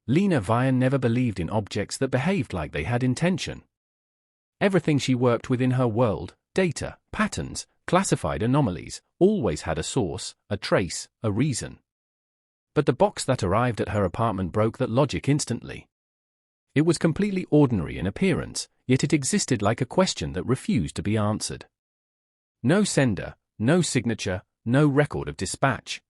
Lena Via never believed in objects that behaved like they had intention. Everything she worked with in her world, data, patterns, classified anomalies, always had a source, a trace, a reason. But the box that arrived at her apartment broke that logic instantly. It was completely ordinary in appearance, yet it existed like a question that refused to be answered. No sender, no signature, no record of dispatch.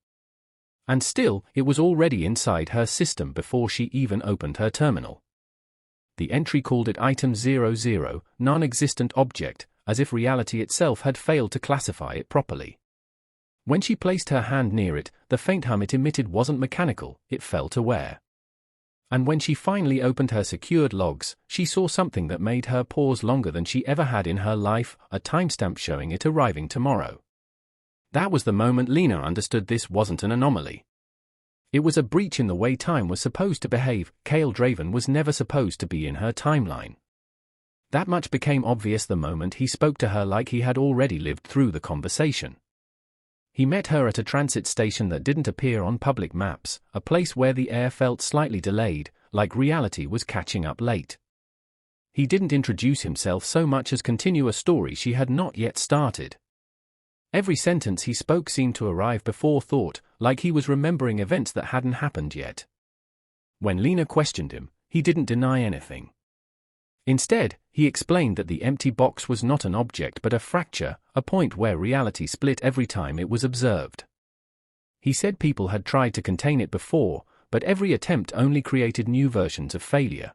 And still, it was already inside her system before she even opened her terminal. The entry called it item 00, non-existent object, as if reality itself had failed to classify it properly. When she placed her hand near it, the faint hum it emitted wasn't mechanical, it felt aware. And when she finally opened her secured logs, she saw something that made her pause longer than she ever had in her life, a timestamp showing it arriving tomorrow. That was the moment Lena understood this wasn't an anomaly. It was a breach in the way time was supposed to behave. Kale Draven was never supposed to be in her timeline. That much became obvious the moment he spoke to her, like he had already lived through the conversation. He met her at a transit station that didn't appear on public maps, a place where the air felt slightly delayed, like reality was catching up late. He didn't introduce himself so much as continue a story she had not yet started. Every sentence he spoke seemed to arrive before thought, like he was remembering events that hadn't happened yet. When Lena questioned him, he didn't deny anything. Instead, he explained that the empty box was not an object but a fracture, a point where reality split every time it was observed. He said people had tried to contain it before, but every attempt only created new versions of failure.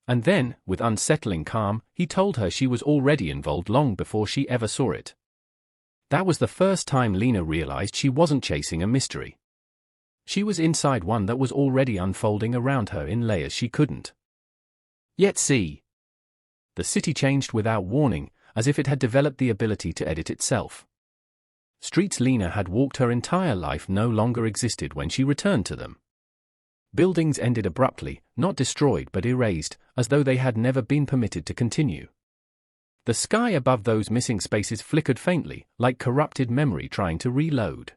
And then, with unsettling calm, he told her she was already involved long before she ever saw it. That was the first time Lena realized she wasn't chasing a mystery. She was inside one that was already unfolding around her in layers she couldn't yet see. The city changed without warning, as if it had developed the ability to edit itself. Streets Lena had walked her entire life no longer existed when she returned to them. Buildings ended abruptly, not destroyed but erased, as though they had never been permitted to continue. The sky above those missing spaces flickered faintly, like corrupted memory trying to reload.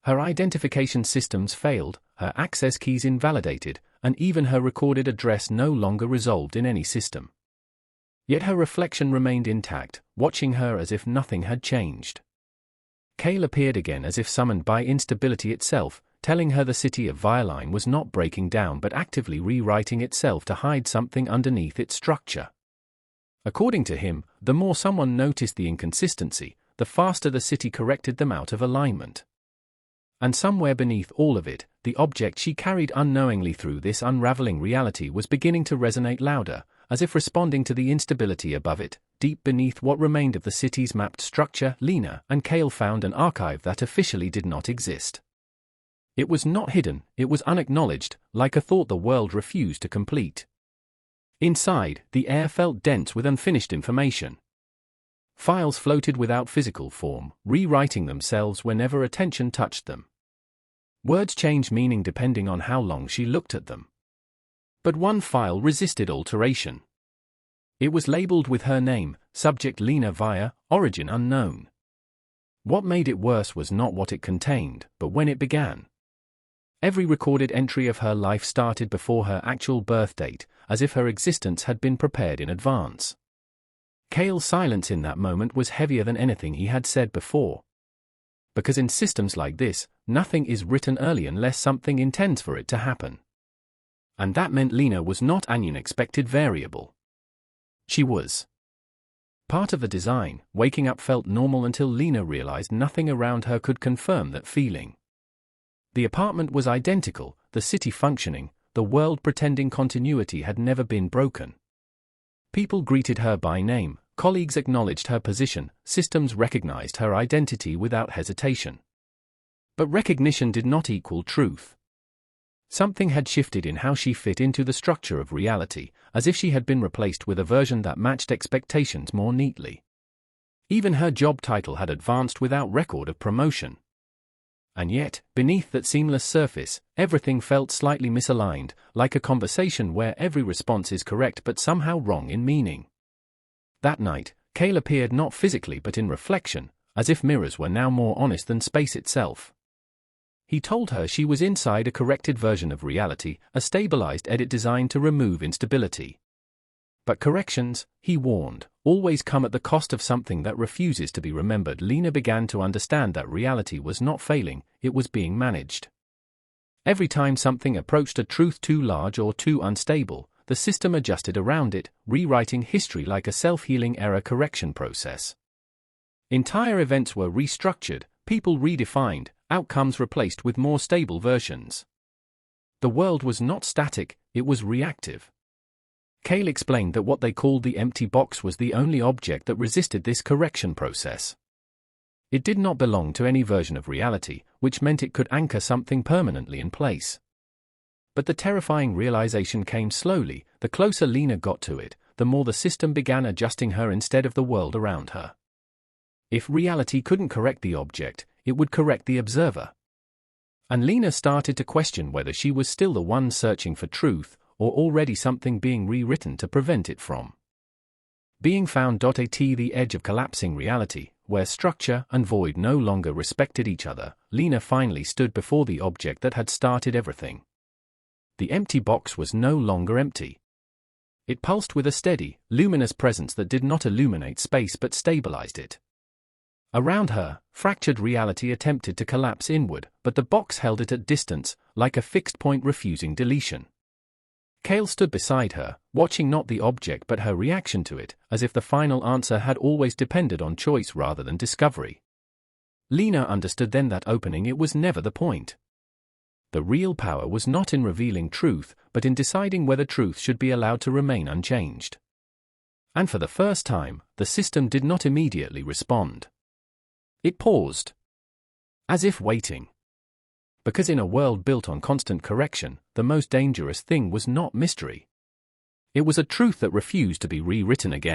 Her identification systems failed, her access keys invalidated, and even her recorded address no longer resolved in any system. Yet her reflection remained intact, watching her as if nothing had changed. Kale appeared again as if summoned by instability itself, telling her the city of Violine was not breaking down but actively rewriting itself to hide something underneath its structure. According to him, the more someone noticed the inconsistency, the faster the city corrected them out of alignment. And somewhere beneath all of it, the object she carried unknowingly through this unraveling reality was beginning to resonate louder, as if responding to the instability above it. Deep beneath what remained of the city's mapped structure, Lena and Kale found an archive that officially did not exist. It was not hidden, it was unacknowledged, like a thought the world refused to complete. Inside, the air felt dense with unfinished information. Files floated without physical form, rewriting themselves whenever attention touched them. Words changed meaning depending on how long she looked at them. But one file resisted alteration. It was labeled with her name, subject Lena Via, origin unknown. What made it worse was not what it contained, but when it began. Every recorded entry of her life started before her actual birth date, as if her existence had been prepared in advance. Kale's silence in that moment was heavier than anything he had said before. Because in systems like this, nothing is written early unless something intends for it to happen. And that meant Lena was not an unexpected variable. She was part of the design. Waking up felt normal until Lena realized nothing around her could confirm that feeling. The apartment was identical, the city functioning, the world pretending continuity had never been broken. People greeted her by name, colleagues acknowledged her position, systems recognized her identity without hesitation. But recognition did not equal truth. Something had shifted in how she fit into the structure of reality, as if she had been replaced with a version that matched expectations more neatly. Even her job title had advanced without record of promotion. And yet, beneath that seamless surface, everything felt slightly misaligned, like a conversation where every response is correct but somehow wrong in meaning. That night, Kale appeared not physically but in reflection, as if mirrors were now more honest than space itself. He told her she was inside a corrected version of reality, a stabilized edit designed to remove instability. But corrections, he warned, always come at the cost of something that refuses to be remembered. Lena began to understand that reality was not failing, it was being managed. Every time something approached a truth too large or too unstable, the system adjusted around it, rewriting history like a self-healing error correction process. Entire events were restructured, people redefined, outcomes replaced with more stable versions. The world was not static, it was reactive. Cale explained that what they called the empty box was the only object that resisted this correction process. It did not belong to any version of reality, which meant it could anchor something permanently in place. But the terrifying realization came slowly. The closer Lena got to it, the more the system began adjusting her instead of the world around her. If reality couldn't correct the object, it would correct the observer. And Lena started to question whether she was still the one searching for truth, or already something being rewritten to prevent it from being found. At the edge of collapsing reality, where structure and void no longer respected each other, Lena finally stood before the object that had started everything. The empty box was no longer empty. It pulsed with a steady, luminous presence that did not illuminate space but stabilized it. Around her, fractured reality attempted to collapse inward, but the box held it at distance, like a fixed point refusing deletion. Cale stood beside her, watching not the object but her reaction to it, as if the final answer had always depended on choice rather than discovery. Lena understood then that opening it was never the point. The real power was not in revealing truth, but in deciding whether truth should be allowed to remain unchanged. And for the first time, the system did not immediately respond. It paused, as if waiting. Because in a world built on constant correction, the most dangerous thing was not mystery. It was a truth that refused to be rewritten again.